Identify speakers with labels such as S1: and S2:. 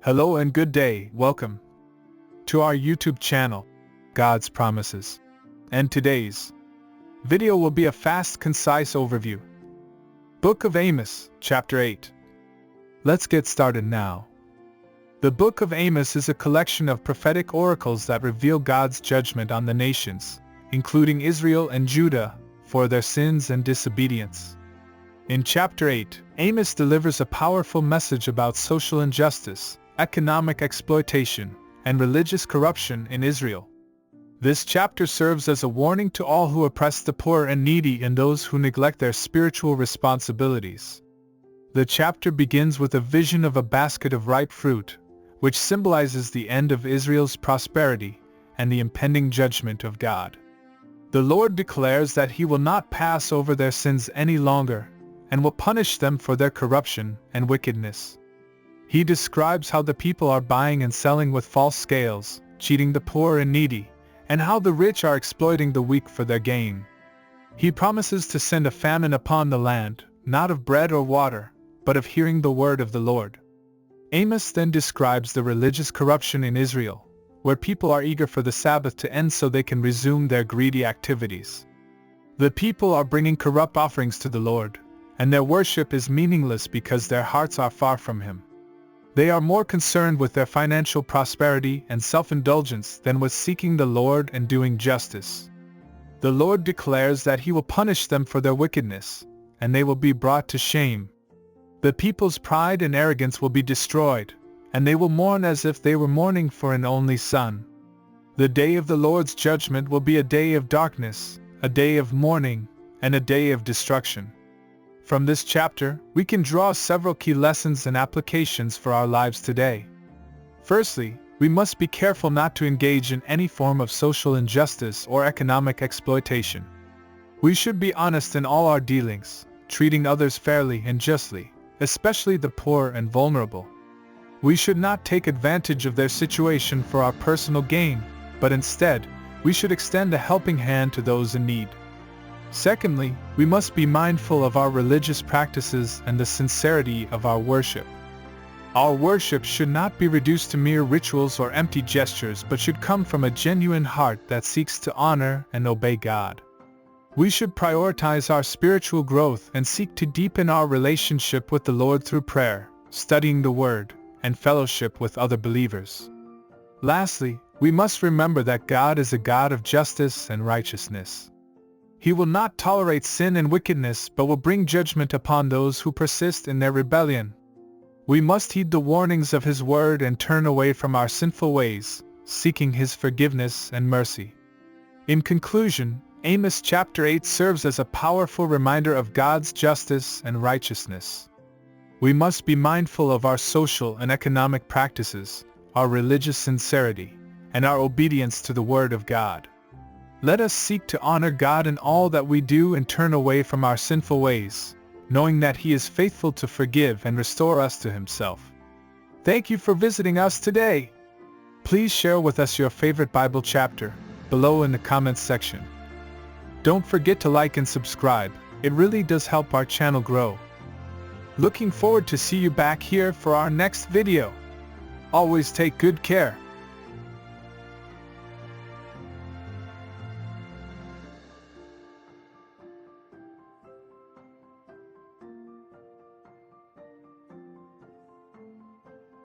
S1: Hello and good day, welcome to our YouTube channel, God's Promises. And today's video will be a fast, concise overview. Book of Amos, Chapter 8. Let's get started now. The Book of Amos is a collection of prophetic oracles that reveal God's judgment on the nations, including Israel and Judah, for their sins and disobedience. In Chapter 8, Amos delivers a powerful message about social injustice, economic exploitation, and religious corruption in Israel. This chapter serves as a warning to all who oppress the poor and needy and those who neglect their spiritual responsibilities. The chapter begins with a vision of a basket of ripe fruit, which symbolizes the end of Israel's prosperity and the impending judgment of God. The Lord declares that He will not pass over their sins any longer, and will punish them for their corruption and wickedness. He describes how the people are buying and selling with false scales, cheating the poor and needy, and how the rich are exploiting the weak for their gain. He promises to send a famine upon the land, not of bread or water, but of hearing the word of the Lord. Amos then describes the religious corruption in Israel, where people are eager for the Sabbath to end so they can resume their greedy activities. The people are bringing corrupt offerings to the Lord, and their worship is meaningless because their hearts are far from Him. They are more concerned with their financial prosperity and self-indulgence than with seeking the Lord and doing justice. The Lord declares that He will punish them for their wickedness, and they will be brought to shame. The people's pride and arrogance will be destroyed, and they will mourn as if they were mourning for an only son. The day of the Lord's judgment will be a day of darkness, a day of mourning, and a day of destruction. From this chapter, we can draw several key lessons and applications for our lives today. Firstly, we must be careful not to engage in any form of social injustice or economic exploitation. We should be honest in all our dealings, treating others fairly and justly, especially the poor and vulnerable. We should not take advantage of their situation for our personal gain, but instead, we should extend a helping hand to those in need. Secondly, we must be mindful of our religious practices and the sincerity of our worship. Our worship should not be reduced to mere rituals or empty gestures, but should come from a genuine heart that seeks to honor and obey God. We should prioritize our spiritual growth and seek to deepen our relationship with the Lord through prayer, studying the Word, and fellowship with other believers. Lastly, we must remember that God is a God of justice and righteousness. He will not tolerate sin and wickedness, but will bring judgment upon those who persist in their rebellion. We must heed the warnings of His word and turn away from our sinful ways, seeking His forgiveness and mercy. In conclusion, Amos chapter 8 serves as a powerful reminder of God's justice and righteousness. We must be mindful of our social and economic practices, our religious sincerity, and our obedience to the Word of God. Let us seek to honor God in all that we do and turn away from our sinful ways, knowing that He is faithful to forgive and restore us to Himself. Thank you for visiting us today. Please share with us your favorite Bible chapter below in the comments section. Don't forget to like and subscribe, it really does help our channel grow. Looking forward to see you back here for our next video. Always take good care.